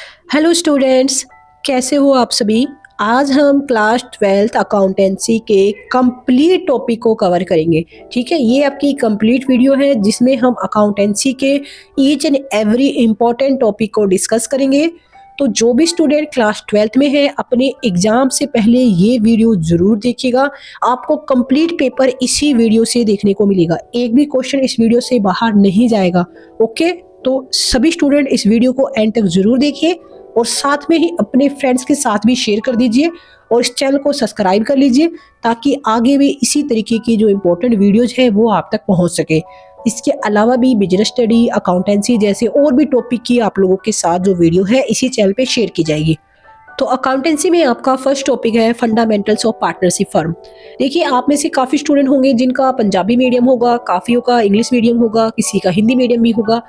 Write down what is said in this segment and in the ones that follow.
Hello students, कैसे हो आप सभी। आज हम क्लास 12th अकाउंटेंसी के कंप्लीट टॉपिक को कवर करेंगे। ठीक है, ये आपकी कंप्लीट वीडियो है जिसमें हम अकाउंटेंसी के each and every important topic को डिस्कस करेंगे। तो जो भी स्टूडेंट क्लास 12th में है, अपने एग्जाम से पहले ये वीडियो जरूर देखिएगा। आपको कंप्लीट पेपर इसी वीडियो से देखने को मिलेगा, एक भी क्वेश्चन इस वीडियो से बाहर नहीं जाएगा। ओके, तो सभी स्टूडेंट इस वीडियो को एंड तक जरूर देखिए और साथ में ही अपने फ्रेंड्स के साथ भी शेयर कर दीजिए और इस चैनल को सब्सक्राइब कर लीजिए ताकि आगे भी इसी तरीके की जो इम्पोर्टेंट वीडियोज है वो आप तक पहुंच सके। इसके अलावा भी बिजनेस स्टडी, अकाउंटेंसी जैसे और भी टॉपिक की आप लोगों के साथ जो वीडियो है इसी चैनल पे शेयर की जाएगी। तो अकाउंटेंसी में आपका फर्स्ट टॉपिक है फंडामेंटल्स ऑफ पार्टनरशिप फर्म। देखिए, आप में से काफ़ी स्टूडेंट होंगे जिनका पंजाबी मीडियम होगा, काफ़ियों का इंग्लिश मीडियम होगा, किसी का हिंदी मीडियम भी होगा।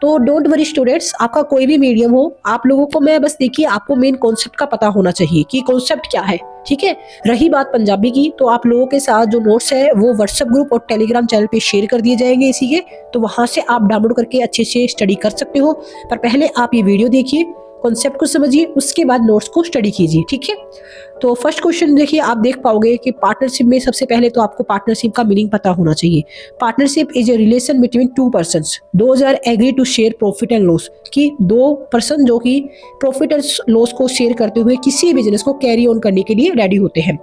तो डोंट वरी स्टूडेंट्स, आपका कोई भी मीडियम हो, आप लोगों को मैं बस देखिए आपको मेन कॉन्सेप्ट का पता होना चाहिए कि कॉन्सेप्ट क्या है। ठीक है, रही बात पंजाबी की, तो आप लोगों के साथ जो नोट्स है वो व्हाट्सएप ग्रुप और टेलीग्राम चैनल पे शेयर कर दिए जाएंगे इसी के, तो वहां से आप डाउनलोड करके अच्छे से स्टडी कर सकते हो। पर पहले आप ये वीडियो देखिए, कॉन्सेप्ट को समझिए, उसके बाद नोट्स को स्टडी कीजिए। ठीक है, तो फर्स्ट क्वेश्चन देखिए, आप देख पाओगे कि पार्टनरशिप में सबसे पहले तो आपको पार्टनरशिप का मीनिंग पता होना चाहिए। Partnership is a relation between two persons, those are agree to share profit and loss, कि दो पर्सन जो कि प्रॉफिट एंड लॉस को शेयर करते हुए किसी बिजनेस को कैरी ऑन करने के लिए रेडी होते हैं।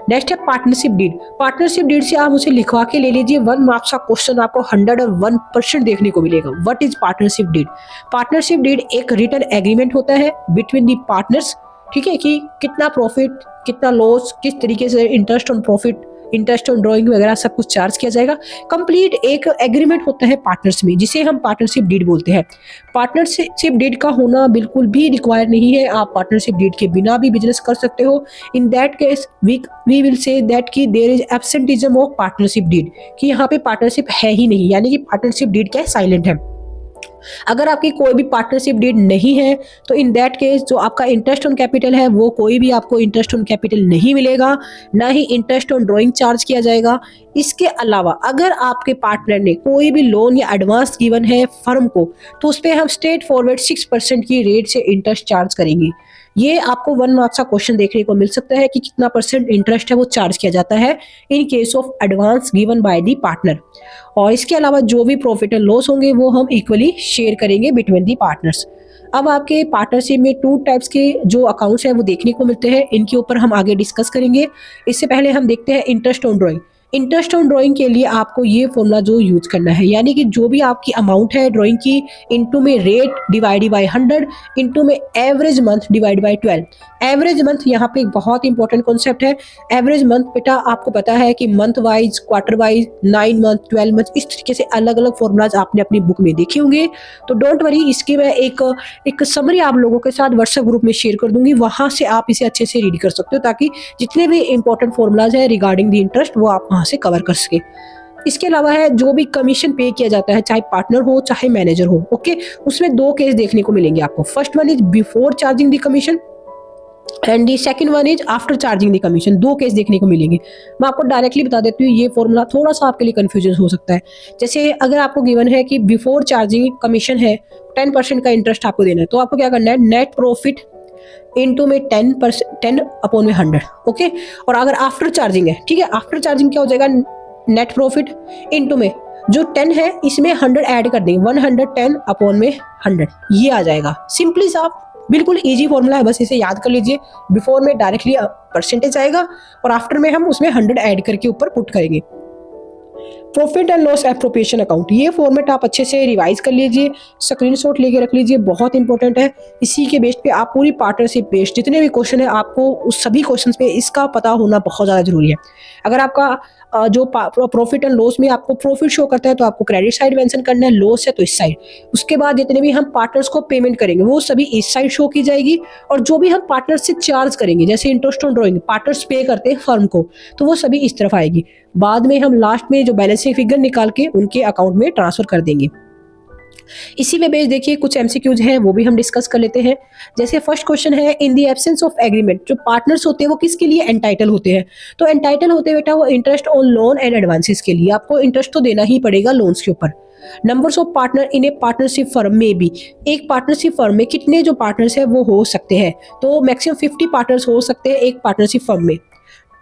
नेक्स्ट है पार्टनरशिप डीड। पार्टनरशिप डीड से आप उसे लिखवा के ले लीजिए, 1 मार्क्स का क्वेश्चन आपको 101% देखने को मिलेगा। What is partnership deed? Partnership deed एक रिटन एग्रीमेंट होता है बिटवीन दी पार्टनर्स। ठीक है, कि कितना प्रॉफिट, कितना लॉस, किस तरीके से interest on profit, interest on drawing वगैरह सब कुछ चार्ज किया जाएगा। कंप्लीट एक एग्रीमेंट होता है पार्टनर्स में, जिसे हम पार्टनरशिप डीड बोलते हैं। पार्टनरशिप डीड का होना बिल्कुल भी रिक्वायर नहीं है, आप पार्टनरशिप डीड के बिना भी बिजनेस कर सकते हो। In that case we will say that कि there is absenteeism of partnership deed, कि यहाँ पे पार्टनरशिप है ही नहीं, यानी कि पार्टनरशिप डीड क्या है, साइलेंट है। अगर आपकी कोई भी पार्टनरशिप डीड नहीं है तो इन दैट केस जो आपका इंटरेस्ट ऑन कैपिटल है वो कोई भी आपको इंटरेस्ट ऑन कैपिटल नहीं मिलेगा, ना ही इंटरेस्ट ऑन ड्राइंग चार्ज किया जाएगा। इसके अलावा अगर आपके पार्टनर ने कोई भी लोन या एडवांस गिवन है फर्म को, तो उस पर हम स्ट्रेट फॉरवर्ड 6% की रेट से इंटरेस्ट चार्ज करेंगे। ये आपको 1 मार्क्स का क्वेश्चन देखने को मिल सकता है कि कितना परसेंट इंटरेस्ट है वो चार्ज किया जाता है in case of advance given by the partner. और इसके अलावा जो भी प्रॉफिट एंड लॉस होंगे वो हम इक्वली शेयर करेंगे बिटवीन दी पार्टनर्स। अब आपके पार्टनरशिप में 2 टाइप्स के जो अकाउंट्स हैं वो देखने को मिलते हैं, इनके ऊपर हम आगे डिस्कस करेंगे। इससे पहले हम देखते हैं interest on drawing. Interest on drawing के लिए आपको ये फॉर्मूला जो यूज करना है, यानी कि जो भी आपकी अमाउंट है ड्रॉइंग की, इनटू में रेट डिवाइड बाय 100, इनटू में average month divide by 12। Average month यहाँ पे एक बहुत इंपॉर्टेंट कॉन्सेप्ट है। एवरेज मंथ बेटा आपको पता है कि month wise, quarter wise, 9 month, 12 month, इस तरीके से अलग अलग फॉर्मूलाज आपने अपनी बुक में देखे होंगे। तो डोंट वरी, इसकी मैं एक समरी आप लोगों के साथ व्हाट्सएप ग्रुप में शेयर कर दूंगी, वहां से आप इसे अच्छे से रीड कर सकते हो ताकि जितने भी इंपॉर्टेंट फॉर्मूलाज है रिगार्डिंग द इंटरेस्ट वो आप वहां से कवर कर सके। इसके अलावा है जो भी कमीशन पे किया जाता है, चाहे पार्टनर हो चाहे मैनेजर हो, ओके, उसमें 2 केस देखने को मिलेंगे आपको। First one is before charging the commission and the second one is after charging the commission. 2 case देखने को मिलेंगे। मैं आपको डायरेक्टली बता देती हूँ, ये फॉर्मूला थोड़ा सा आपके लिए कंफ्यूजन हो सकता है। जैसे अगर आपको गिवन है कि बिफोर चार्जिंग कमीशन है 10% का इंटरेस्ट आपको देना है, तो आपको क्या करना है, नेट प्रॉफिट इनटू में 10 अपॉन में 100। ओके, और अगर आफ्टर चार्जिंग है, ठीक है, आफ्टर चार्जिंग क्या हो जाएगा, नेट प्रॉफिट इनटू में जो 10 है इसमें 100 ऐड कर देंगे, 110 अपॉन में 100, ये आ जाएगा। सिंपली साफ, बिल्कुल इजी फॉर्मूला है, बस इसे याद कर लीजिए। बिफोर में डायरेक्टली परसेंटेज आएगा और आफ्टर में हम उसमें 100 ऐड करके ऊपर पुट करेंगे। Profit and loss appropriation account, ये फॉर्मेट आप अच्छे से रिवाइज कर लीजिए, स्क्रीनशॉट लेके रख लीजिए, बहुत इंपॉर्टेंट है। इसी के बेस पे आप पूरी पार्टनरशिप बेस्ड जितने भी क्वेश्चन है आपको उस सभी क्वेश्चंस पे इसका पता होना बहुत ज़्यादा जरूरी है। अगर आपका जो प्रॉफिट एंड लॉस में आपको प्रॉफिट शो करता है तो आपको क्रेडिट साइड मेंशन करना है, लॉस है तो इस साइड। उसके बाद जितने भी हम पार्टनर्स को पेमेंट करेंगे वो सभी इस साइड शो की जाएगी, और जो भी हम पार्टनर से चार्ज करेंगे जैसे इंटरेस्ट ऑन ड्रॉइंग पार्टनर्स पे करते हैं फर्म को, तो वो सभी इस तरफ आएगी। बाद में हम लास्ट में जो बैलेंसिंग फिगर निकाल के उनके अकाउंट में ट्रांसफर कर देंगे। इसी में बेस देखिए कुछ एमसीक्यूज हैं वो भी हम डिस्कस कर लेते हैं। जैसे फर्स्ट क्वेश्चन है, in the absence of agreement, जो पार्टनर्स होते हैं वो किसके लिए एंटाइटल होते हैं, तो एंटाइटल होते हैं बेटा वो interest on loan and advances के लिए, आपको इंटरेस्ट तो देना ही पड़ेगा लोन्स के ऊपर। Numbers of partner in A partnership firm में भी, एक पार्टनरशिप फर्म में कितने जो पार्टनर्स है वो हो सकते हैं, तो मैक्सिमम 50 पार्टनर्स हो सकते हैं एक पार्टनरशिप फर्म में।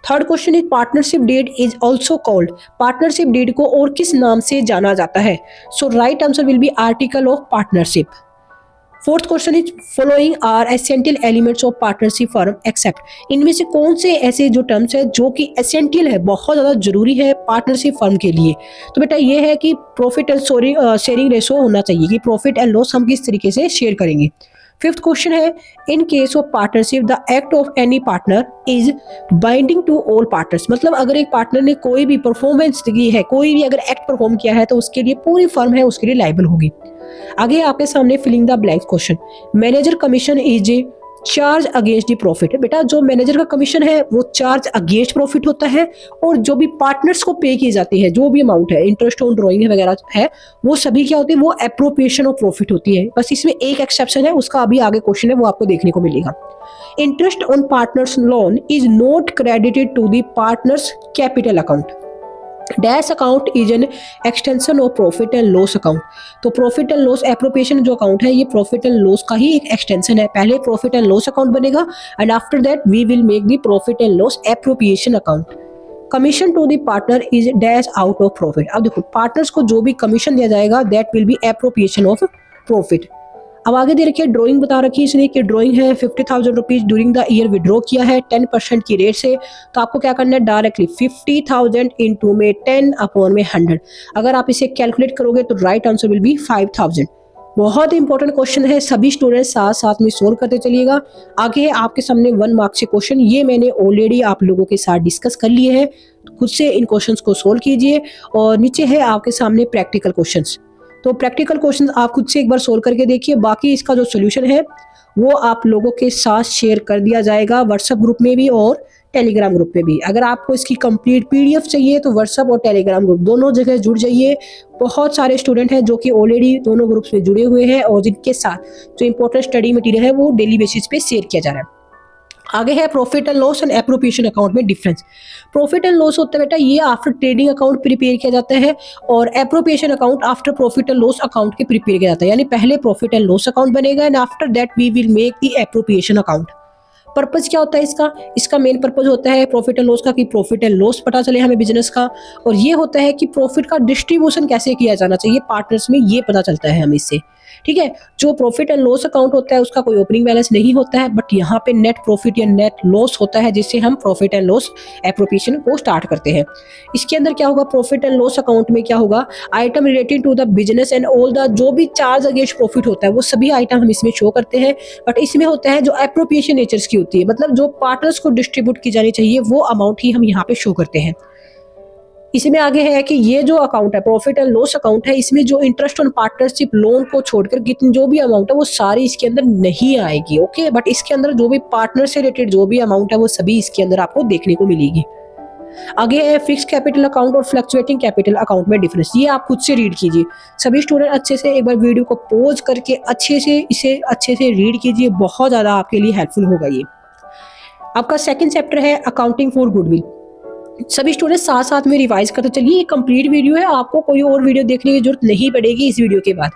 Third question is partnership deed is also called, partnership deed को और किस नाम से जाना जाता है? So right answer will be article of partnership. Fourth question is following are essential elements of partnership firm except, इनमें से कौन से ऐसे जो टर्म्स है जो कि एसेंशियल है, बहुत ज्यादा जरूरी है पार्टनरशिप फर्म के लिए? तो बेटा ये है कि प्रॉफिट एंड शेयरिंग रेशो होना चाहिए, कि प्रॉफिट एंड लॉस हम किस तरीके से शेयर करेंगे। फिफ्थ क्वेश्चन है in case of partnership the act of any partner is binding to all partners, मतलब अगर एक पार्टनर ने कोई भी परफॉर्मेंस की है, कोई भी अगर एक्ट परफॉर्म किया है तो उसके लिए पूरी फर्म है उसके लिए लायबल होगी। आगे आपके सामने filling the blank question, manager commission is a charge against the profit, बेटा जो मैनेजर का कमीशन है वो चार्ज अगेंस्ट प्रॉफिट होता है, और जो भी पार्टनर्स को पे की जाती है जो भी अमाउंट है, इंटरेस्ट ऑन ड्रॉइंग वगैरह है, वो सभी क्या होती है, वो एप्रोप्रिएशन ऑफ प्रॉफिट होती है। बस इसमें एक एक्सेप्शन है, उसका अभी आगे क्वेश्चन है वो आपको देखने को मिलेगा। Interest on partners loan is not credited to the partners capital account, dash account is an extension of profit and loss account, तो प्रॉफिट एंड लॉस एप्रोप्रिएशन जो अकाउंट है ये प्रॉफिट एंड लॉस का ही एक एक्सटेंशन है। पहले profit and loss account बनेगा and after that we will make the profit and loss appropriation account. Commission to the partner is dash out of profit, अब देखो पार्टनर्स को जो भी कमीशन दिया जाएगा that will be appropriation of profit. अब आगे दे रखिए ड्राइंग बता रखी है इसने कि ड्राइंग है 50,000 rupees during the year withdraw किया है 10% की रेट से, तो आपको क्या करना है डायरेक्टली 50,000 इंटू में 10 अपॉन में 100, अगर आप इसे कैलकुलेट करोगे तो राइट आंसर विल बी 5,000। बहुत इंपॉर्टेंट क्वेश्चन है, सभी स्टूडेंट साथ साथ में सोल्व करते चलिएगा। आगे है आपके सामने 1 मार्क से क्वेश्चन, ये मैंने ऑलरेडी आप लोगों के साथ डिस्कस कर लिए हैं, खुद से इन क्वेश्चंस को सोल्व कीजिए। और नीचे है आपके सामने प्रैक्टिकल क्वेश्चंस, तो प्रैक्टिकल क्वेश्चंस आप खुद से एक बार सोल्व करके देखिए, बाकी इसका जो सोल्यूशन है वो आप लोगों के साथ शेयर कर दिया जाएगा व्हाट्सएप ग्रुप में भी और टेलीग्राम ग्रुप में भी। अगर आपको इसकी कंप्लीट पीडीएफ चाहिए तो व्हाट्सएप और टेलीग्राम ग्रुप दोनों जगह जुड़ जाइए। बहुत सारे स्टूडेंट हैं जो कि ऑलरेडी दोनों ग्रुप्स में जुड़े हुए हैं और जिनके साथ जो इंपॉर्टेंट स्टडी मटेरियल है वो डेली बेसिस पे शेयर किया जा रहा है। आगे है profit and loss and appropriation account में डिफरेंस। प्रॉफिट एंड लॉस होता है बेटा ये आफ्टर ट्रेडिंग अकाउंट प्रिपेयर किया जाता है, और appropriation account after profit and loss account के प्रिपेयर किया जाता है, यानी पहले प्रॉफिट एंड लॉस अकाउंट बनेगा and after that we will make the appropriation account. Purpose क्या होता है इसका मेन पर्पज होता है प्रॉफिट एंड लॉस का कि प्रॉफिट एंड लॉस पता चले हमें बिजनेस का, और ये होता है कि प्रॉफिट का डिस्ट्रीब्यूशन कैसे किया जाना चाहिए पार्टनर्स में, ये पता चलता है हमें इससे। ठीक है, जो प्रॉफिट एंड लॉस अकाउंट होता है उसका कोई ओपनिंग बैलेंस नहीं होता है, बट यहाँ पे नेट प्रॉफिट या नेट लॉस होता है जिससे हम प्रॉफिट एंड लॉस एप्रोप्रिएशन को स्टार्ट करते हैं। इसके अंदर क्या होगा, प्रॉफिट एंड लॉस अकाउंट में क्या होगा, item related to the business and all the जो भी चार्ज अगेंस्ट प्रॉफिट होता है वो सभी आइटम हम इसमें शो करते हैं, बट इसमें होता है जो एप्रोप्रिएशन नेचर्स की होती है, मतलब जो पार्टनर्स को डिस्ट्रीब्यूट की जानी चाहिए वो अमाउंट ही हम यहाँ पे शो करते हैं। इसमें आगे है कि ये जो अकाउंट है प्रॉफिट एंड लॉस अकाउंट है, इसमें जो इंटरेस्ट ऑन पार्टनरशिप लोन को छोड़कर कितनी जो भी अमाउंट है वो सारी इसके अंदर नहीं आएगी। ओके, बट इसके अंदर जो भी पार्टनर से रिलेटेड जो भी अमाउंट है वो सभी इसके अंदर आपको देखने को मिलेगी। आगे है फिक्स कैपिटल अकाउंट और फ्लक्चुएटिंग कैपिटल अकाउंट में डिफरेंस, ये आप खुद से रीड कीजिए। सभी स्टूडेंट अच्छे से एक बार वीडियो को पॉज करके अच्छे से रीड कीजिए, बहुत ज्यादा आपके लिए हेल्पफुल होगा ये। आपका सेकंड चैप्टर है अकाउंटिंग फॉर गुडविल। सभी स्टूडेंट साथ साथ में रिवाइज करते चलिए, ये कंप्लीट वीडियो है, आपको कोई और वीडियो देखने की जरूरत नहीं पड़ेगी इस वीडियो के बाद।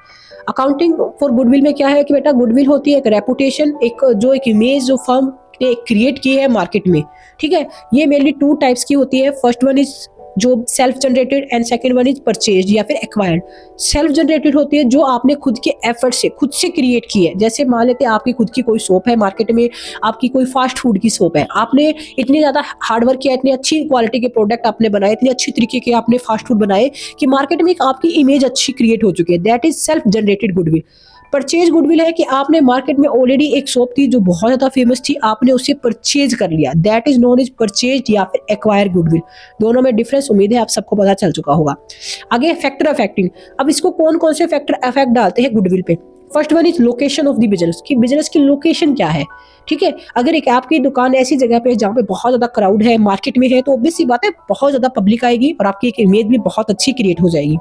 अकाउंटिंग फॉर गुडविल में क्या है कि बेटा गुडविल होती है एक रेपुटेशन, एक इमेज जो फर्म ने क्रिएट की है मार्केट में। ठीक है, ये मेनली 2 टाइप्स की होती है, फर्स्ट वन इज जो self generated and second one is purchase या फिर एक्वायर्ड। सेल्फ जनरेटेड होती है जो आपने खुद के एफर्ट से खुद से क्रिएट की है, जैसे मान लेते हैं आपकी खुद की कोई शॉप है मार्केट में, आपकी कोई फास्ट फूड की शॉप है, आपने इतनी ज्यादा हार्डवर्क किया, इतनी अच्छी क्वालिटी के प्रोडक्ट आपने बनाए, इतनी अच्छी तरीके के आपने फास्ट फूड बनाए कि मार्केट में एक आपकी इमेज अच्छी क्रिएट हो चुकी है, that is self generated goodwill. Purchase goodwill है कि आपने मार्केट में ऑलरेडी एक शॉप थी जो बहुत ज्यादा फेमस थी, आपने उसे परचेज कर लिया, that is known as purchase या फिर एक्वायर गुडविल। दोनों में डिफरेंस उम्मीद है आप सबको पता चल चुका होगा। आगे फैक्टर अफेक्टिंग, अब इसको कौन कौन से फैक्टर अफेक्ट डालते हैं गुडविल पे। First one is location of the business, कि बिजनेस की लोकेशन क्या है। ठीक है, अगर एक आपकी दुकान ऐसी जगह पे जहाँ पे बहुत ज्यादा क्राउड है मार्केट में है तो ऑब्वियस सी बात है बहुत ज्यादा पब्लिक आएगी और आपकी एक इमेज भी बहुत अच्छी क्रिएट हो जाएगी।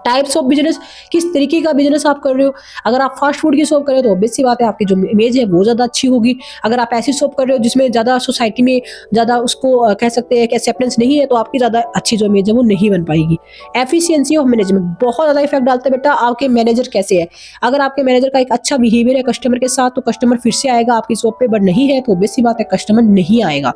टाइप्स ऑफ बिजनेस, किस तरीके का बिजनेस आप कर रहे हो। अगर आप फास्ट फूड की शॉप कर रहे हो तो ऑब्वियस सी बात है आपकी जो इमेज है वो ज़्यादा अच्छी होगी। अगर आप ऐसी शॉप कर रहे हो जिसमें ज़्यादा सोसाइटी में ज़्यादा उसको कह सकते हैं कि एक्सेप्टेंस नहीं है, तो आपकी ज़्यादा अच्छी जो इमेज है वो नहीं बन पाएगी। एफिशिएंसी ऑफ मैनेजमेंट बहुत ज़्यादा इफेक्ट डालता है बेटा, आपके मैनेजर कैसे है। अगर आपके मैनेजर का एक अच्छा बिहेवियर है कस्टमर के साथ तो कस्टमर फिर से आएगा आपकी शॉप पे, बट नहीं है तो ऑब्वियस सी बात है कस्टमर नहीं आएगा।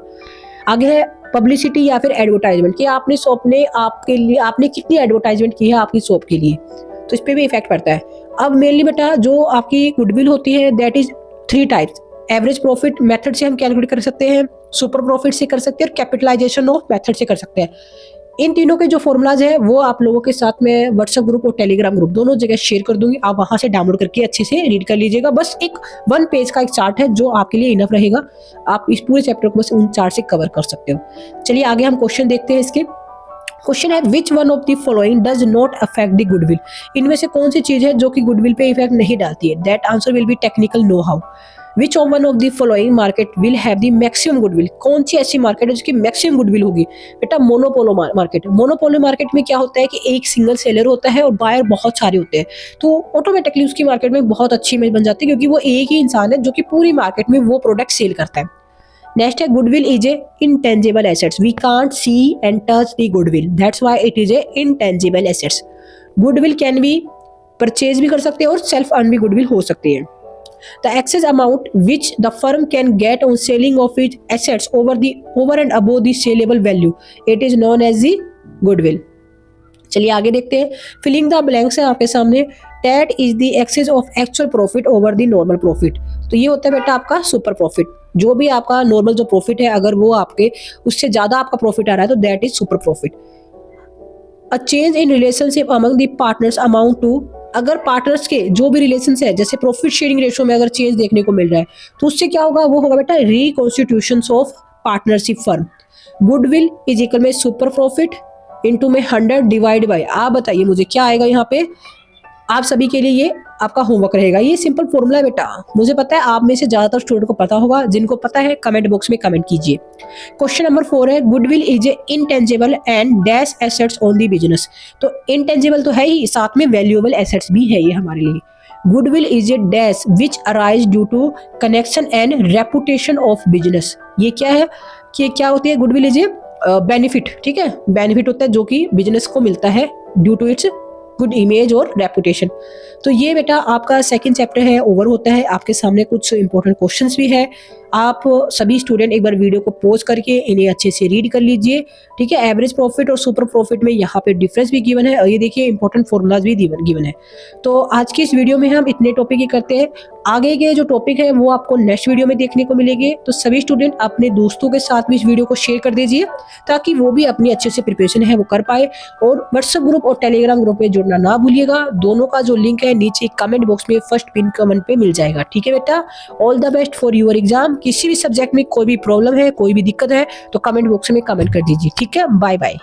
आगे है पब्लिसिटी या फिर एडवर्टाइजमेंट, कि आपने शॉप ने आपके लिए आपने कितनी एडवर्टाइजमेंट की है आपकी शॉप के लिए, तो इस पे भी इफेक्ट पड़ता है। अब मेनली बेटा जो आपकी गुडविल होती है that is 3 types. Average profit method से हम कैलकुलेट कर सकते हैं, सुपर प्रॉफिट से कर सकते हैं और कैपिटलाइजेशन ऑफ मेथड से कर सकते हैं। इन तीनों के जो फॉर्मूलाज है वो आप लोगों के साथ में व्हाट्सएप ग्रुप और टेलीग्राम ग्रुप दोनों जगह शेयर कर दूंगी, आप वहां से डाउनलोड करके अच्छे से रीड कर लीजिएगा। बस एक 1 पेज का एक चार्ट है जो आपके लिए इनफ रहेगा, आप इस पूरे चैप्टर को बस उन चार्ट से कवर कर सकते हो। चलिए आगे हम क्वेश्चन देखते हैं इसके। क्वेश्चन है which one of the following does not affect the goodwill, इनमें से कौन सी चीज है जो कि गुडविल पे इफेक्ट नहीं डालती है। That answer will B technical know how. Which of one of the following market will have the maximum goodwill, कौन सी ऐसी मार्केट है जिसकी मैक्सिमम गुडविल होगी। बेटा मोनोपोलो मार्केट। मोनोपोलो मार्केट में क्या होता है कि एक सिंगल सेलर होता है और बायर बहुत सारे होते हैं, तो ऑटोमेटिकली उसकी मार्केट में बहुत अच्छी इमेज बन जाती है क्योंकि वो एक ही इंसान है जो कि पूरी मार्केट में वो प्रोडक्ट सेल करता है। नेक्स्ट है goodwill is A intangible assets, we can't see and touch the goodwill, that's why it is a intangible assets। Goodwill can be purchase भी कर सकते हैं और सेल्फ अर्न भी गुडविल हो सकती है। The excess amount which the firm can get on selling of it assets over and above the saleable value, it is known as the goodwill. चलिए आगे देखते हैं। फिलिंग द ब्लैंक्स है आपके सामने। That is the excess of actual profit over the normal profit, तो ये होता है बेटा आपका सुपर प्रॉफिट। जो भी आपका नॉर्मल जो प्रॉफिट है अगर वो आपके उससे ज्यादा आपका प्रॉफिट आ रहा है तो that is super profit. A change in relationship among the partners amount to, अगर पार्टनर्स के जो भी रिलेशन है जैसे प्रॉफिट शेयरिंग रेशियो में अगर चेंज देखने को मिल रहा है तो उससे क्या होगा, वो होगा बेटा reconstitution of partnership firm. Goodwill is equal में सुपर प्रॉफिट इनटू में 100 डिवाइड बाय, आप बताइए मुझे क्या आएगा यहाँ पे। आप सभी के लिए ये आपका होमवर्क रहेगा, ये सिंपल फॉर्मूला है बेटा, मुझे पता है आप में से ज्यादातर स्टूडेंट को पता होगा, जिनको पता है कमेंट बॉक्स में कमेंट कीजिए। क्वेश्चन नंबर 4 है goodwill is A intangible and dash assets on the business, तो इंटेंजिबल तो है ही, साथ में वैल्यूएबल एसेट्स भी है ये हमारे लिए। Goodwill is a dash which arise due to connection and reputation of business, ये क्या है कि क्या होती है गुडविल इज ए बेनिफिट, ठीक है, बेनिफिट होता है जो कि बिजनेस को मिलता है due to its good image और रेपुटेशन। तो ये बेटा आपका सेकंड चैप्टर है ओवर होता है, आपके सामने कुछ इंपॉर्टेंट क्वेश्चंस भी है, आप सभी स्टूडेंट एक बार वीडियो को पॉज करके इन्हें अच्छे से रीड कर लीजिए, ठीक है। एवरेज प्रॉफिट और सुपर प्रॉफिट में यहाँ पे डिफरेंस भी गिवन है और ये देखिए इंपॉर्टेंट फॉर्मूलाज भी गिवन है। तो आज की इस वीडियो में हम इतने टॉपिक ही करते हैं, आगे के जो टॉपिक है वो आपको नेक्स्ट वीडियो में देखने को मिलेंगे। तो सभी स्टूडेंट अपने दोस्तों के साथ भी इस वीडियो को शेयर कर दीजिए ताकि वो भी अपनी अच्छे से प्रिपरेशन है वो कर पाए, और व्हाट्सएप ग्रुप और टेलीग्राम ग्रुप में जुड़ना ना भूलिएगा, दोनों का जो लिंक है नीचे कमेंट बॉक्स में फर्स्ट पिन कमेंट पे मिल जाएगा, ठीक है बेटा। All the best for your exam. किसी भी सब्जेक्ट में कोई भी प्रॉब्लम है कोई भी दिक्कत है तो कमेंट बॉक्स में कमेंट कर दीजिए, ठीक है। Bye bye.